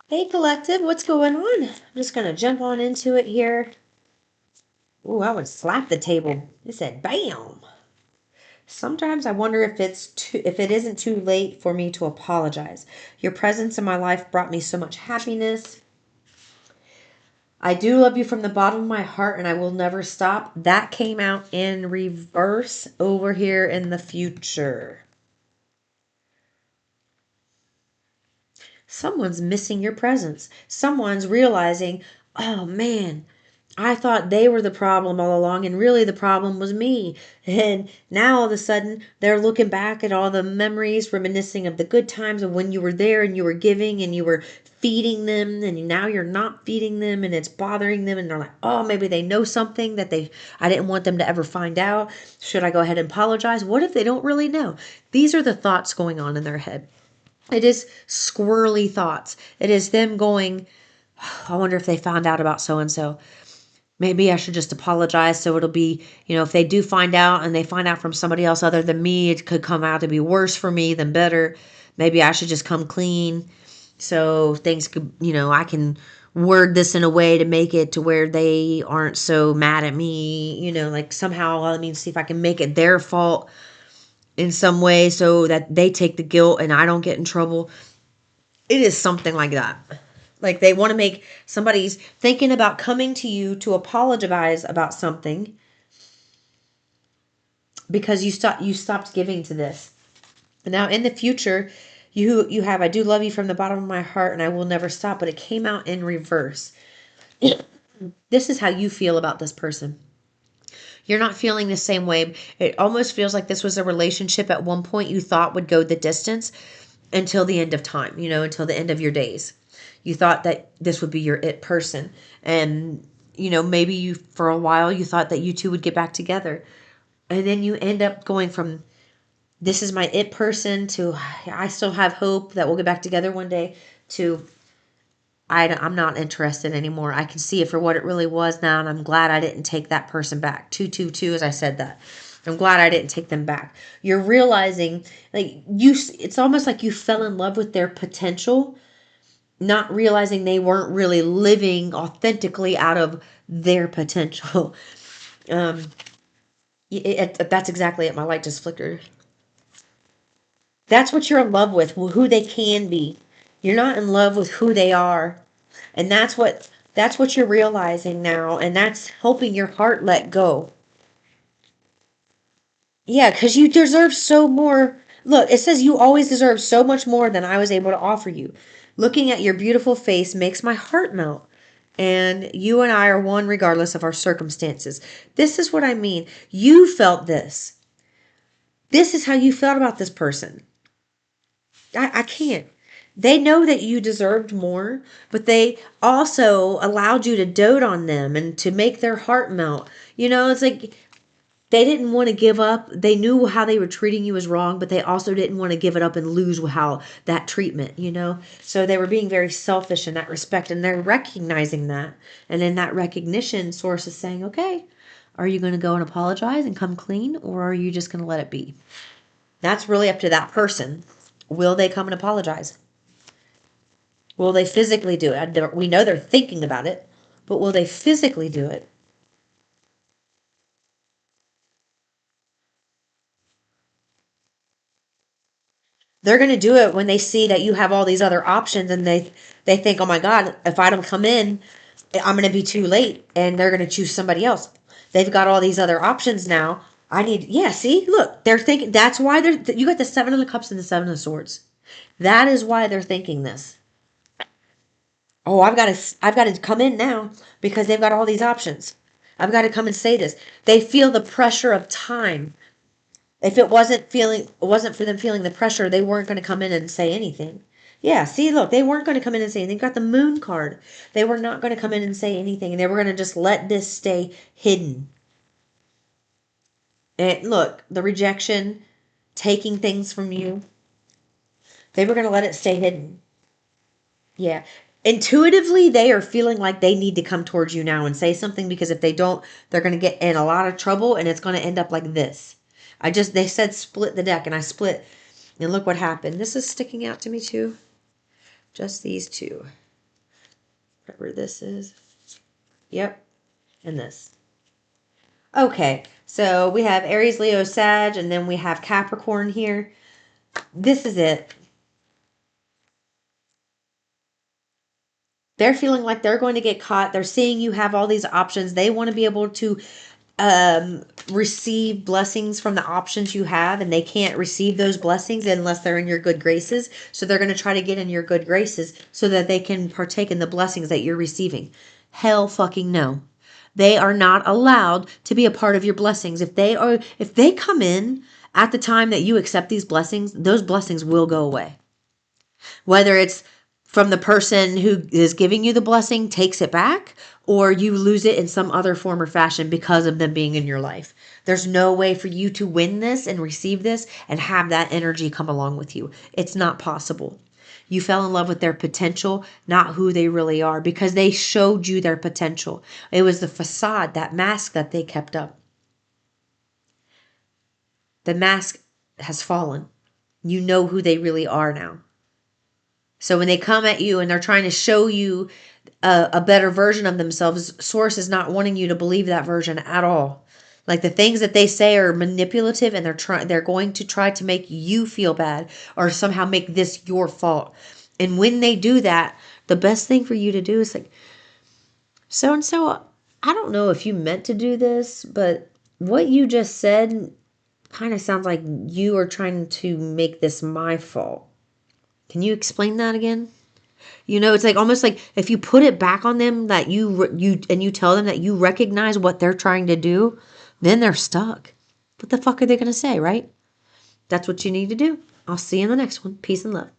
Hey, collective, what's going on? I'm just going to jump on into it here. Ooh, I would slap the table. It said, bam. Sometimes I wonder if it isn't too late for me to apologize. Your presence in my life brought me so much happiness. I do love you from the bottom of my heart and I will never stop. That came out in reverse over here in the future. Someone's missing your presence. Someone's realizing, oh man, I thought they were the problem all along, and really the problem was me. And now all of a sudden, they're looking back at all the memories, reminiscing of the good times of when you were there and you were giving and you were feeding them, and now you're not feeding them, and it's bothering them. And they're like, oh, maybe they know something that I didn't want them to ever find out. Should I go ahead and apologize? What if they don't really know? These are the thoughts going on in their head. It is squirrely thoughts. It is them going, I wonder if they found out about so and so. Maybe I should just apologize so it'll be, if they do find out and they find out from somebody else other than me, it could come out to be worse for me than better. Maybe I should just come clean so things could, I can word this in a way to make it to where they aren't so mad at me, like somehow, see if I can make it their fault in some way so that they take the guilt and I don't get in trouble. It is something like that. Like they want to make somebody's thinking about coming to you to apologize about something because you stopped giving to this. And now in the future, you have I do love you from the bottom of my heart and I will never stop, but it came out in reverse. This is how you feel about this person. You're not feeling the same way. It almost feels like this was a relationship at one point you thought would go the distance until the end of time, until the end of your days. You thought that this would be your it person. And, maybe you, for a while, you thought that you two would get back together. And then you end up going from this is my it person to I still have hope that we'll get back together one day to I'm not interested anymore. I can see it for what it really was now, and I'm glad I didn't take that person back. 222, as I said that. I'm glad I didn't take them back. You're realizing, it's almost like you fell in love with their potential, not realizing they weren't really living authentically out of their potential. Um, that's exactly it. My light just flickered. That's what you're in love with, who they can be. You're not in love with who they are. And that's what you're realizing now, and that's helping your heart let go. Yeah, because you deserve so more. Look, it says you always deserve so much more than I was able to offer you. Looking at your beautiful face makes my heart melt. And you and I are one regardless of our circumstances. This is what I mean. You felt this. This is how you felt about this person. I can't. They know that you deserved more, but they also allowed you to dote on them and to make their heart melt. It's like they didn't want to give up. They knew how they were treating you was wrong, but they also didn't want to give it up and lose how that treatment. So they were being very selfish in that respect, and they're recognizing that. And in that recognition, Source is saying, okay, are you going to go and apologize and come clean, or are you just going to let it be? That's really up to that person. Will they come and apologize? Will they physically do it? We know they're thinking about it, but will they physically do it? They're going to do it when they see that you have all these other options, and they think, oh my God, if I don't come in, I'm going to be too late, and they're going to choose somebody else. They've got all these other options now. Yeah, see, look, they're thinking, that's why you got the Seven of the Cups and the Seven of Swords. That is why they're thinking this. Oh, I've got to come in now because they've got all these options. I've got to come and say this. They feel the pressure of time. If it wasn't for them feeling the pressure, they weren't going to come in and say anything. Yeah, see, look, they weren't going to come in and say anything. They got the moon card. They were not going to come in and say anything, and they were going to just let this stay hidden. And look, the rejection, taking things from you, they were going to let it stay hidden. Yeah. Intuitively, they are feeling like they need to come towards you now and say something because if they don't, they're going to get in a lot of trouble and it's going to end up like this. They said split the deck and I split and look what happened. This is sticking out to me too. Just these two. whatever this is. Yep. And this. Okay, so we have Aries, Leo, Sag, and then we have Capricorn here. This is it. They're feeling like they're going to get caught. They're seeing you have all these options. They want to be able to receive blessings from the options you have, and they can't receive those blessings unless they're in your good graces. So they're going to try to get in your good graces so that they can partake in the blessings that you're receiving. Hell fucking no. They are not allowed to be a part of your blessings. If they come in at the time that you accept these blessings, those blessings will go away. Whether it's from the person who is giving you the blessing takes it back, or you lose it in some other form or fashion because of them being in your life. There's no way for you to win this and receive this and have that energy come along with you. It's not possible. You fell in love with their potential, not who they really are, because they showed you their potential. It was the facade, that mask that they kept up. The mask has fallen. You know who they really are now. So when they come at you and they're trying to show you a better version of themselves, Source is not wanting you to believe that version at all. Like the things that they say are manipulative, and they're going to try to make you feel bad or somehow make this your fault. And when they do that, the best thing for you to do is like, so and so, I don't know if you meant to do this, but what you just said kind of sounds like you are trying to make this my fault. Can you explain that again? You know, it's like almost like if you put it back on them that you tell them that you recognize what they're trying to do, then they're stuck. What the fuck are they going to say, right? That's what you need to do. I'll see you in the next one. Peace and love.